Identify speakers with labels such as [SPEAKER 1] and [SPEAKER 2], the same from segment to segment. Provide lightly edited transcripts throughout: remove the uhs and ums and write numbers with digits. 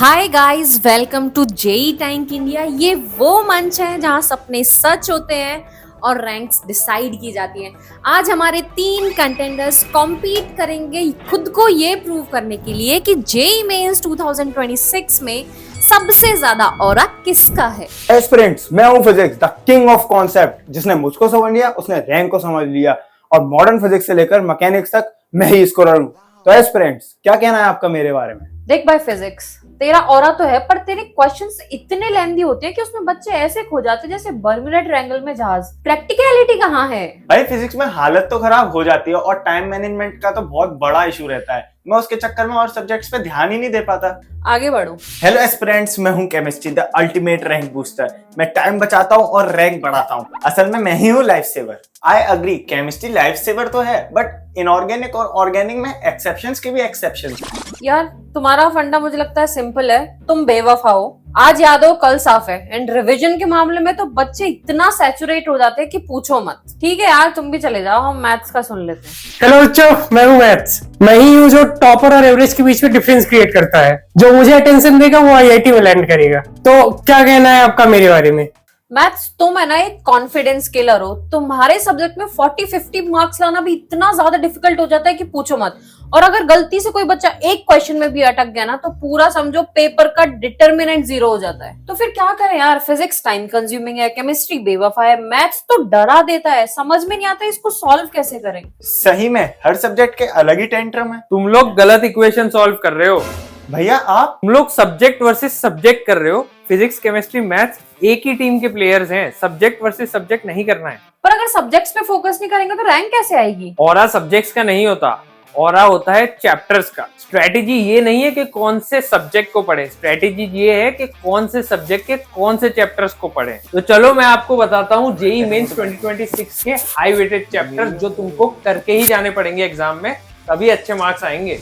[SPEAKER 1] Hi guys, welcome to JEE tank India. ये वो मंच है जहां सपने सच होते हैं और रैंक्स डिसाइड की जाती हैं। आज हमारे 3 कंटेंडर्स कॉम्पीट करेंगे खुद को ये प्रूव करने के लिए कि जेई मेंस 2026 में सबसे ज्यादा ऑरा किसका है।
[SPEAKER 2] एस्पिरेंट्स, मैं हूं physics the king of concept. जिसने मुझको समझ लिया उसने रैंक को समझ लिया, और मॉडर्न फिजिक्स से लेकर मैकेनिक्स तक मैं ही स्कोरर हूं। तो एस्पिरेंट्स, क्या कहना है आपका मेरे बारे में?
[SPEAKER 1] देख भाई फिजिक्स, तेरा ऑरा तो है पर तेरे क्वेश्चंस इतने लेंथी होते हैं कि उसमें बच्चे ऐसे खो जाते हैं जैसे बर्मुडा ट्रायंगल में जहाज। प्रैक्टिकलिटी कहाँ है
[SPEAKER 2] भाई, फिजिक्स में हालत तो खराब हो जाती है और टाइम मैनेजमेंट का तो बहुत बड़ा इशू रहता है। मैं उसके चक्कर में और सब्जेक्ट्स पे ध्यान ही नहीं दे पाता।
[SPEAKER 1] आगे बढ़ो।
[SPEAKER 2] हेलो एस्पिरेंट्स, मैं हूं chemistry the ultimate rank booster. मैं टाइम बचाता हूं और रैंक बढ़ाता हूं। असल में मैं ही हूं life saver. I agree, chemistry life saver तो है, बट इनऑर्गेनिक और ऑर्गेनिक में एक्सेप्शंस के भी एक्सेप्शंस।
[SPEAKER 1] यार तुम्हारा फंडा मुझे लगता है सिंपल है, तुम बेवफा हो। आज याद हो कल साफ है। एंड रिवीजन के मामले में तो बच्चे इतना सैचुरेट हो जाते हैं कि पूछो मत। ठीक है यार, तुम भी चले जाओ, हम मैथ्स का सुन लेते हैं।
[SPEAKER 3] हेलो बच्चों, मैं हूँ मैथ्स। मैं ही हूँ जो टॉपर और एवरेज के बीच में डिफरेंस क्रिएट करता है। जो मुझे अटेंशन देगा वो आईआईटी में लैंड करेगा। तो क्या कहना है आपका मेरे बारे में?
[SPEAKER 1] मैथ्स तुम है ना एक कॉन्फिडेंस किलर हो। तुम्हारे सब्जेक्ट में 40-50 मार्क्स लाना भी इतना ज्यादा डिफिकल्ट हो जाता है कि पूछो मत। और अगर गलती से कोई बच्चा एक क्वेश्चन में भी अटक गया ना तो पूरा समझो पेपर का डिटर्मिनेंट 0 हो जाता है। तो फिर क्या करें यार, फिजिक्स टाइम कंज्यूमिंग है, केमिस्ट्री बेवफा है, मैथ्स तो डरा देता है, समझ में नहीं आता इसको सॉल्व कैसे करें।
[SPEAKER 2] सही में हर सब्जेक्ट के अलग ही टेंट्रम है।
[SPEAKER 3] तुम लोग गलत इक्वेशन सॉल्व कर रहे हो
[SPEAKER 2] भैया। आप
[SPEAKER 3] तुम लोग सब्जेक्ट वर्सेस सब्जेक्ट कर रहे हो। फिजिक्स केमिस्ट्री मैथ्स एक ही टीम के प्लेयर्स हैं। सब्जेक्ट वर्सेस सब्जेक्ट नहीं करना है।
[SPEAKER 1] पर अगर सब्जेक्ट्स पे फोकस नहीं करेंगे तो रैंक कैसे आएगी?
[SPEAKER 3] ऑरा सब्जेक्ट्स का नहीं होता, ऑरा होता है चैप्टर्स का। स्ट्रेटेजी ये नहीं है कि कौन से सब्जेक्ट को पढ़े, स्ट्रेटेजी ये है कि कौन से सब्जेक्ट के कौन से चैप्टर्स को पढ़े। तो चलो मैं आपको बताता हूँ जेईई मेंस 2026 के हाई वेटेड चैप्टर्स जो तुमको करके ही जाने पड़ेंगे एग्जाम में, तभी अच्छे मार्क्स आएंगे।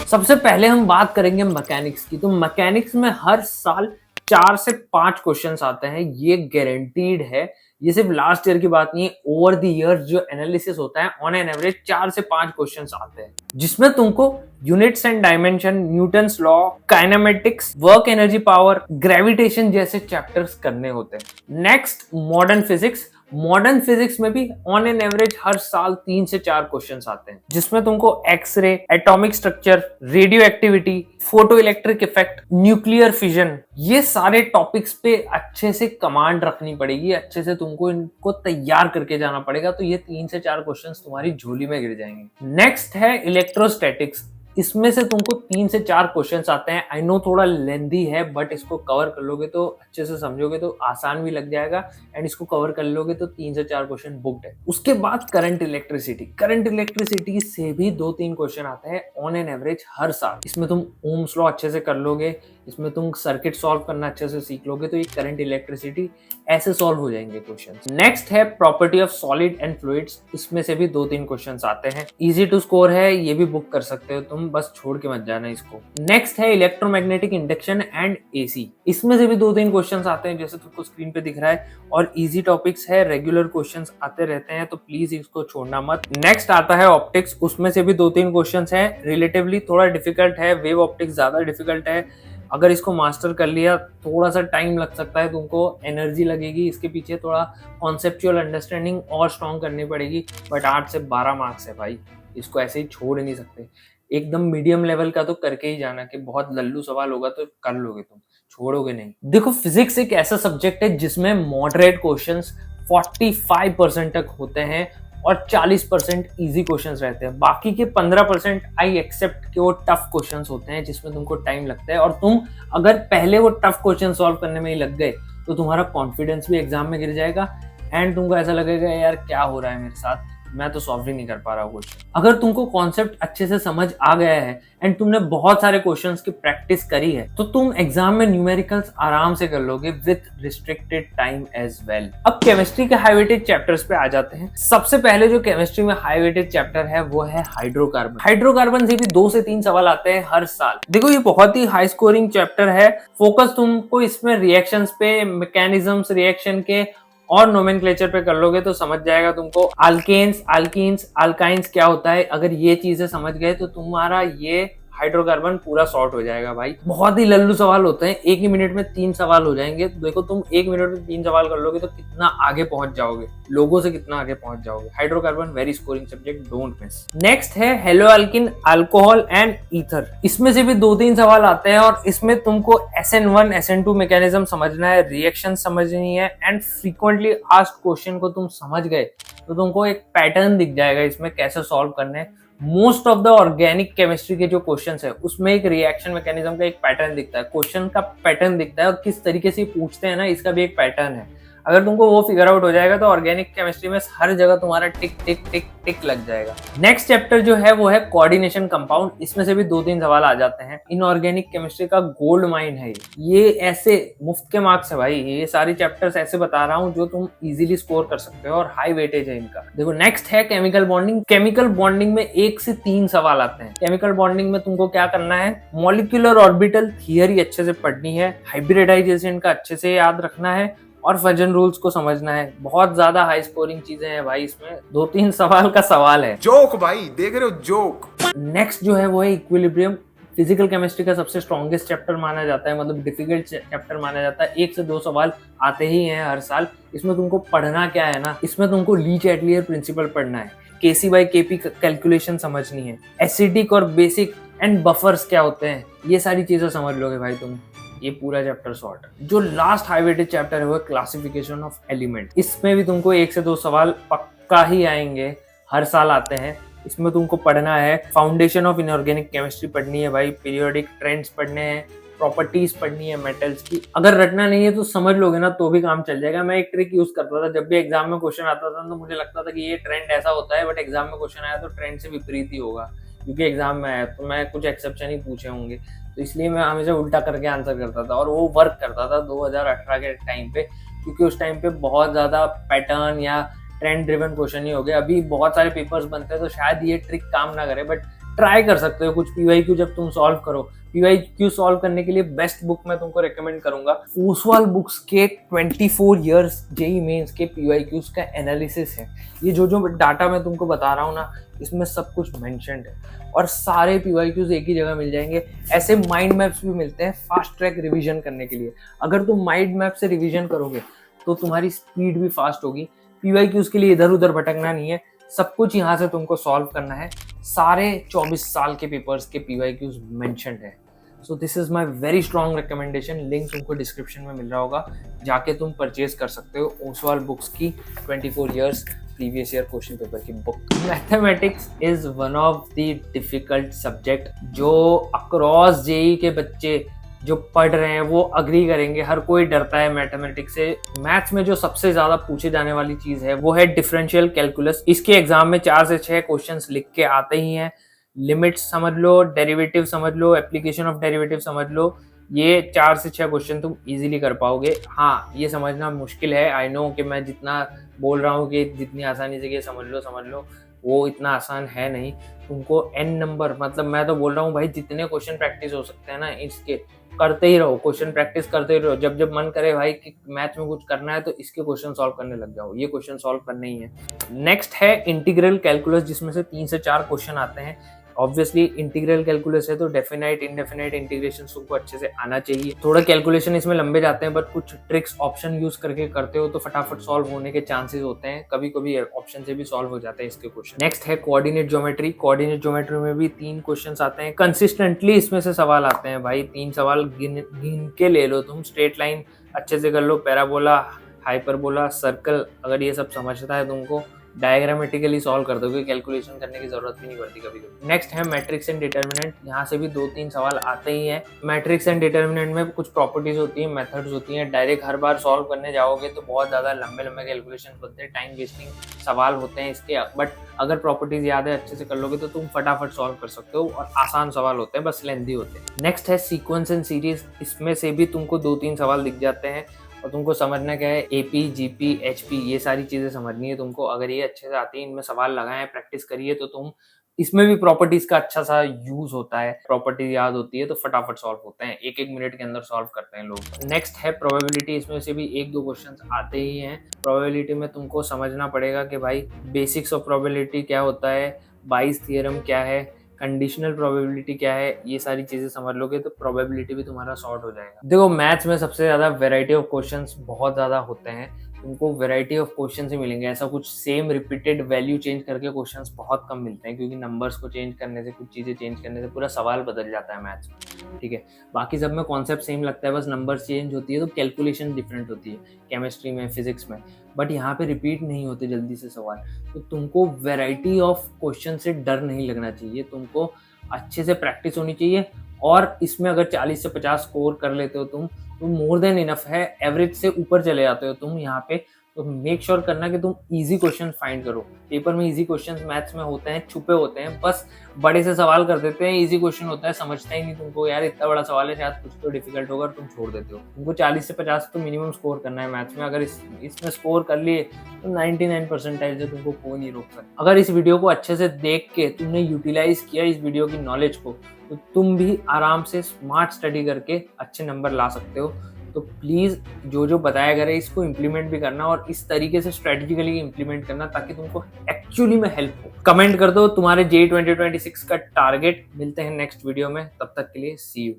[SPEAKER 3] सबसे पहले हम बात करेंगे मैकेनिक्स की। तो मैकेनिक्स में हर साल 4 से 5 क्वेश्चंस आते हैं, ये गारंटीड है। ये सिर्फ लास्ट ईयर की बात नहीं है, ओवर द ईयर जो एनालिसिस होता है ऑन एन एवरेज 4 से 5 क्वेश्चंस आते हैं, जिसमें तुमको units and dimension, Newton's law, kinematics, work energy power, gravitation जैसे चैप्टर्स करने होते हैं। Next, modern physics. Modern physics में भी ऑन एन एवरेज हर साल 3 से 4 क्वेश्चंस आते हैं, जिसमें तुमको X ray, atomic structure, radioactivity, photoelectric effect, nuclear fission, ये सारे टॉपिक्स पे अच्छे से कमांड रखनी पड़ेगी, अच्छे से तुमको इनको तैयार करके जाना पड़ेगा। तो ये 3 से 4 क्वेश्चंस तुम्हारी झोली में गिर जाएंगे। नेक्स्ट है इलेक्ट्रोस्टैटिक्स। इसमें से तुमको 3 से 4 क्वेश्चंस आते हैं। आई नो थोड़ा लेंथी है, बट इसको कवर कर लोगे तो अच्छे से समझोगे तो आसान भी लग जाएगा, एंड इसको कवर कर लोगे तो 3 से 4 क्वेश्चन बुक्ड है। उसके बाद करंट इलेक्ट्रिसिटी। करंट इलेक्ट्रिसिटी से भी 2-3 क्वेश्चन आते हैं ऑन एन एवरेज हर साल। इसमें तुम ओम्स लॉ अच्छे से कर लोगे, इसमें तुम सर्किट सॉल्व करना अच्छे से सीख लोगे, तो ये करंट इलेक्ट्रिसिटी ऐसे सॉल्व हो जाएंगे क्वेश्चंस। नेक्स्ट है property of solid and fluids. इसमें से भी 2-3 क्वेश्चंस आते हैं, इजी टू स्कोर है, ये भी बुक कर सकते हो तुम, बस छोड़ के मत जाना इसको। नेक्स्ट है इलेक्ट्रोमैग्नेटिक इंडक्शन एंड एसी। इसमें से भी 2-3 क्वेश्चंस आते हैं जैसे तुमको स्क्रीन पे दिख रहा है, और इजी टॉपिक्स है, रेगुलर क्वेश्चंस आते रहते हैं, तो प्लीज इसको छोड़ना मत। नेक्स्ट आता है ऑप्टिक्स। उसमें से भी 2-3 क्वेश्चंस हैं, रिलेटिवली थोड़ा डिफिकल्ट है, वेव ऑप्टिक्स ज्यादा डिफिकल्ट है। अगर इसको मास्टर कर लिया, थोड़ा सा टाइम लग सकता है, तुमको एनर्जी लगेगी इसके पीछे, थोड़ा कॉन्सेप्चुअल अंडरस्टैंडिंग और स्ट्रॉन्ग करनी पड़ेगी, बट 8 से 12 मार्क्स है भाई, इसको ऐसे ही छोड़ नहीं सकते। एकदम मीडियम लेवल का तो करके ही जाना, कि बहुत लल्लू सवाल होगा तो कर लोगे तुम, छोड़ोगे नहीं। देखो, फिजिक्स एक ऐसा सब्जेक्ट है जिसमें मॉडरेट क्वेश्चंस 45% तक होते हैं और 40% इजी क्वेश्चंस रहते हैं। बाकी के 15% आई एक्सेप्ट कि वो टफ क्वेश्चंस होते हैं जिसमें तुमको टाइम लगता है, और तुम अगर पहले वो टफ क्वेश्चन सॉल्व करने में ही लग गए तो तुम्हारा कॉन्फिडेंस भी एग्जाम में गिर जाएगा, एंड तुमको ऐसा लगेगा यार क्या हो रहा है मेरे साथ, मैं तो सॉल्व ही नहीं कर पा रहा हूँ क्वेश्चन। अगर तुमको कॉन्सेप्ट अच्छे से समझ आ गया है एंड तुमने बहुत सारे क्वेश्चंस की प्रैक्टिस करी है, तो तुम एग्जाम में न्यूमेरिकल्स आराम से कर लोगे with restricted time as well. अब केमिस्ट्री के हाई वेटेड चैप्टर्स पे आ जाते हैं। सबसे पहले जो केमिस्ट्री में हाई वेटेड चैप्टर है वो है हाइड्रोकार्बन। हाइड्रोकार्बन से भी 2 से 3 सवाल आते हैं हर साल। देखो, ये बहुत ही हाई स्कोरिंग चैप्टर है। फोकस तुमको इसमें रिएक्शंस पे, मैकेनिज्म्स रिएक्शन के, और नोमेनक्लेचर पे कर लोगे तो समझ जाएगा तुमको अल्केन्स, अल्कीन्स, अल्काइंस क्या होता है। अगर ये चीजें समझ गए तो तुम्हारा ये हाइड्रोकार्बन पूरा सॉर्ट हो जाएगा भाई। बहुत ही लल्लू सवाल होते हैं, एक ही मिनट में 3 सवाल हो जाएंगे। देखो तुम 1 मिनट में 3 सवाल कर लोगे तो कितना आगे पहुंच जाओगे, लोगों से कितना आगे पहुंच जाओगे। Hydrocarbon very scoring subject, don't miss. Next है haloalkane, alcohol and ether. इसमें से भी 2-3 सवाल आते हैं और इसमें तुमको SN1 SN2 मैकेनिज्म समझना है, रिएक्शन समझनी है एंड फ्रीक्वेंटली आस्क्ड क्वेश्चन को तुम समझ गए तो तुमको एक पैटर्न दिख जाएगा इसमें कैसे सॉल्व करने हैं। Most of the organic chemistry के जो क्वेश्चंस है उसमें एक रिएक्शन मैकेनिज्म का एक पैटर्न दिखता है, क्वेश्चन का पैटर्न दिखता है और किस तरीके से पूछते हैं ना, इसका भी एक पैटर्न है। अगर तुमको वो फिगर आउट हो जाएगा तो ऑर्गेनिक केमिस्ट्री में हर जगह तुम्हारा टिक टिक टिक टिक लग जाएगा। नेक्स्ट चैप्टर जो है वो है कोऑर्डिनेशन कंपाउंड। इसमें से भी 2-3 सवाल आ जाते हैं। इनऑर्गेनिक केमिस्ट्री का गोल्ड माइन है ये ऐसे मुफ्त के मार्क्स है भाई। ये सारी चैप्टर्स ऐसे बता रहा हूँ जो तुम इजीली स्कोर कर सकते हो और हाई वेटेज है इनका। देखो नेक्स्ट है केमिकल बॉन्डिंग। केमिकल बॉन्डिंग में 1 से 3 सवाल आते हैं। केमिकल बॉन्डिंग में तुमको क्या करना है, मॉलिक्यूलर ऑर्बिटल थियरी अच्छे से पढ़नी है, हाइब्रिडाइजेशन का अच्छे से याद रखना है और फजन रूल्स को समझना है। बहुत ज्यादा हाई स्कोरिंग चीजें हैं भाई इसमें, 2-3 सवाल का सवाल है।
[SPEAKER 4] जोक भाई, देख रहे हो जोक।
[SPEAKER 3] नेक्स्ट जो है वो है इक्विलिब्रियम। फिजिकल केमिस्ट्री का सबसे स्ट्रॉन्गेस्ट चैप्टर माना जाता है, मतलब डिफिकल्ट चैप्टर माना जाता है। 1 से 2 सवाल आते ही हैं हर साल। इसमें तुमको पढ़ना क्या है ना, इसमें तुमको लीच एटलियर प्रिंसिपल पढ़ना है, Kc/Kp कैलकुलेशन समझनी है, एसिडिक और बेसिक एंड बफर्स क्या होते हैं, ये सारी चीजें समझ लोगे भाई तुम, ये पूरा चैप्टर सॉर्ट। जो लास्ट हाई वेटेज चैप्टर है वो क्लासिफिकेशन ऑफ एलिमेंट। इसमें भी तुमको 1 से 2 सवाल पक्का ही आएंगे, हर साल आते हैं। इसमें तुमको पढ़ना है फाउंडेशन ऑफ इनऑर्गेनिक केमिस्ट्री पढ़नी है भाई, पीरियोडिक ट्रेंड्स पढ़ने हैं, प्रॉपर्टीज पढ़नी है मेटल्स की। अगर रटना नहीं है तो समझ लोगे ना तो भी काम चल जाएगा। मैं एक ट्रिक यूज करता था, जब भी एग्जाम में क्वेश्चन आता था तो मुझे लगता था कि ये ट्रेंड ऐसा होता है, बट एग्जाम में क्वेश्चन आया तो ट्रेंड से विपरीत ही होगा, क्योंकि एग्जाम में आया तो मैं कुछ एक्सेप्शन ही पूछे होंगे, तो इसलिए मैं हमेशा उल्टा करके आंसर करता था और वो वर्क करता था 2018 के टाइम पे, क्योंकि उस टाइम पे बहुत ज्यादा पैटर्न या ट्रेंड ड्रिवन क्वेश्चन ही हो गए। अभी बहुत सारे पेपर्स बनते हैं तो शायद ये ट्रिक काम ना करे, बट ट्राई कर सकते हो कुछ PYQ जब तुम सॉल्व करो। PYQ सॉल्व करने के लिए बेस्ट बुक मैं तुमको रेकमेंड करूंगा, ओसवाल बुक्स के 24 इयर्स जेईई मेंस के PYQs का एनालिसिस है। ये जो डाटा मैं तुमको बता रहा हूँ ना, इसमें सब कुछ मेंशन्ड है और सारे PYQs एक ही जगह मिल जाएंगे। ऐसे माइंड मैप्स भी मिलते हैं फास्ट ट्रैक रिवीजन करने के लिए। अगर तुम माइंड मैप से रिवीजन करोगे तो तुम्हारी स्पीड भी फास्ट होगी। PYQs के लिए इधर उधर भटकना नहीं है, सब कुछ यहाँ से तुमको सॉल्व करना है। सारे 24 साल के पेपर्स के PYQs मेंशन्ड है। So this is my very strong recommendation. Link तुमको डिस्क्रिप्शन में मिल रहा होगा, जाके तुम परचेज कर सकते हो ओसवाल बुक्स की 24 years previous year question paper की book. Mathematics is one of the difficult subject जो अक्रॉस जेईई के बच्चे जो पढ़ रहे हैं वो अग्री करेंगे। हर कोई डरता है मैथमेटिक्स से। मैथ्स में जो सबसे ज्यादा पूछे जाने वाली चीज है वो है डिफरेंशियल कैलकुलस। इसके एग्जाम में 4 से 6 क्वेश्चंस लिख के आते ही हैं। लिमिट्स समझ लो, डेरिवेटिव समझ लो, एप्लीकेशन ऑफ डेरिवेटिव समझ लो, ये 4 से 6 क्वेश्चन तुम इजीली कर पाओगे। हाँ, ये समझना मुश्किल है, आई नो कि मैं जितना बोल रहा हूँ कि जितनी आसानी से ये समझ लो, वो इतना आसान है नहीं। तुमको n नंबर, मतलब मैं तो बोल रहा हूँ भाई जितने क्वेश्चन प्रैक्टिस हो सकते हैं ना इसके करते ही रहो, क्वेश्चन प्रैक्टिस करते ही रहो। जब मन करे भाई कि मैथ में कुछ करना है तो इसके क्वेश्चन सॉल्व करने लग जाओ, ये क्वेश्चन सॉल्व करने ही है। नेक्स्ट है इंटीग्रल कैलकुलस, जिसमें से 3 से 4 क्वेश्चन आते हैं। ऑब्वियसली इंटीग्रल कैलकुलस है तो डेफिनाइट इंडेफिनाइट इंटीग्रेशन तुमको अच्छे से आना चाहिए। थोड़ा कैलकुलेशन इसमें लंबे जाते हैं, बट कुछ ट्रिक्स ऑप्शन यूज करके करते हो तो फटाफट सॉल्व होने के चांसेस होते हैं। कभी कभी ऑप्शन से भी सॉल्व हो जाते हैं इसके क्वेश्चन। नेक्स्ट है कोऑर्डिनेट ज्योमेट्री। कोऑर्डिनेट ज्योमेट्री में भी 3 क्वेश्चन आते हैं, कंसिस्टेंटली इसमें से सवाल आते हैं भाई। 3 सवाल गिन के ले लो तुम। स्ट्रेट लाइन अच्छे से कर लो, पैराबोला, हाइपरबोला, सर्कल, अगर ये सब समझता है तुमको डायग्रामेटिकली सॉल्व कर दोगे, कैलकुलेशन करने की जरूरत भी नहीं पड़ती कभी कभी। नेक्स्ट है मैट्रिक्स एंड डिटर्मिनेंट। यहाँ से भी 2-3 सवाल आते ही हैं। मैट्रिक्स एंड डिटर्मिनेंट में कुछ प्रॉपर्टीज होती हैं, मेथड्स होती हैं। डायरेक्ट हर बार सॉल्व करने जाओगे तो बहुत ज्यादा लंबे कैलकुलेशन होते हैं, टाइम वेस्टिंग सवाल होते हैं इसके। बट अगर प्रॉपर्टीज याद है अच्छे से कर लोगे तो तुम फटाफट सॉल्व कर सकते हो और आसान सवाल होते हैं, बस लेंथी होते हैं। नेक्स्ट है सीक्वेंस एंड सीरीज। इसमें से भी तुमको 2-3 सवाल दिख जाते हैं और तुमको समझना क्या है, AP, GP, HP, ये सारी चीजें समझनी है तुमको। अगर ये अच्छे से आती है, इनमें सवाल लगाए, प्रैक्टिस करिए तो तुम इसमें भी प्रॉपर्टीज का अच्छा सा यूज होता है, प्रॉपर्टी याद होती है तो फटाफट सॉल्व होते हैं, एक एक मिनट के अंदर सॉल्व करते हैं लोग। नेक्स्ट है प्रोबेबिलिटी, इसमें से भी एक दो क्वेश्चंस आते ही हैं। प्रोबेबिलिटी में तुमको समझना पड़ेगा कि भाई बेसिक्स ऑफ प्रोबेबिलिटी क्या होता है, बाइस थियरम क्या है, कंडीशनल प्रोबेबिलिटी क्या है, ये सारी चीजें समझ लोगे तो प्रोबेबिलिटी भी तुम्हारा सॉर्ट हो जाएगा। देखो मैथ्स में सबसे ज्यादा वैरायटी ऑफ क्वेश्चंस बहुत ज्यादा होते हैं, तुमको वैरायटी ऑफ क्वेश्चंस ही मिलेंगे, ऐसा कुछ सेम रिपीटेड वैल्यू चेंज करके क्वेश्चंस बहुत कम मिलते हैं, क्योंकि नंबर्स को चेंज करने से, कुछ चीजें चेंज करने से पूरा सवाल बदल जाता है मैथ्स में, ठीक है। बाकी सब में कॉन्सेप्ट सेम लगता है, बस नंबर्स चेंज होती है तो कैलकुलेशन डिफरेंट होती है, केमिस्ट्री में, फिजिक्स में, बट यहाँ पे रिपीट नहीं होते जल्दी से सवाल। तो तुमको वैरायटी ऑफ क्वेश्चन से डर नहीं लगना चाहिए, तुमको अच्छे से प्रैक्टिस होनी चाहिए, और इसमें अगर 40 से 50 स्कोर कर लेते हो तुम तो मोर देन इनफ है, एवरेज से ऊपर चले जाते हो तुम यहाँ पे। तो मेक श्योर करना कि तुम इजी क्वेश्चन फाइंड करो। पेपर में इजी क्वेश्चंस मैथ्स में होते हैं, छुपे होते हैं, बस बड़े से सवाल कर देते हैं, इजी क्वेश्चन होता है, समझता ही नहीं तुमको, यार इतना बड़ा सवाल है, शायद कुछ तो डिफिकल्ट होगा, तुम छोड़ देते हो। तुमको 40 से 50 तो मिनिमम स्कोर करना है मैथ्स में, अगर इसमें स्कोर कर लिए तो 99 परसेंटाइल से तुमको कोई नहीं रोक सकता। अगर इस वीडियो को अच्छे से देख के तुमने यूटिलाइज किया इस वीडियो की नॉलेज को, तो तुम भी आराम से स्मार्ट स्टडी करके अच्छे नंबर ला सकते हो। तो प्लीज जो जो बताया गया है इसको इम्प्लीमेंट भी करना, और इस तरीके से स्ट्रेटेजिकली इम्प्लीमेंट करना ताकि तुमको एक्चुअली में हेल्प हो। कमेंट कर दो तुम्हारे JEE 2026 का टारगेट। मिलते हैं नेक्स्ट वीडियो में, तब तक के लिए सी यू।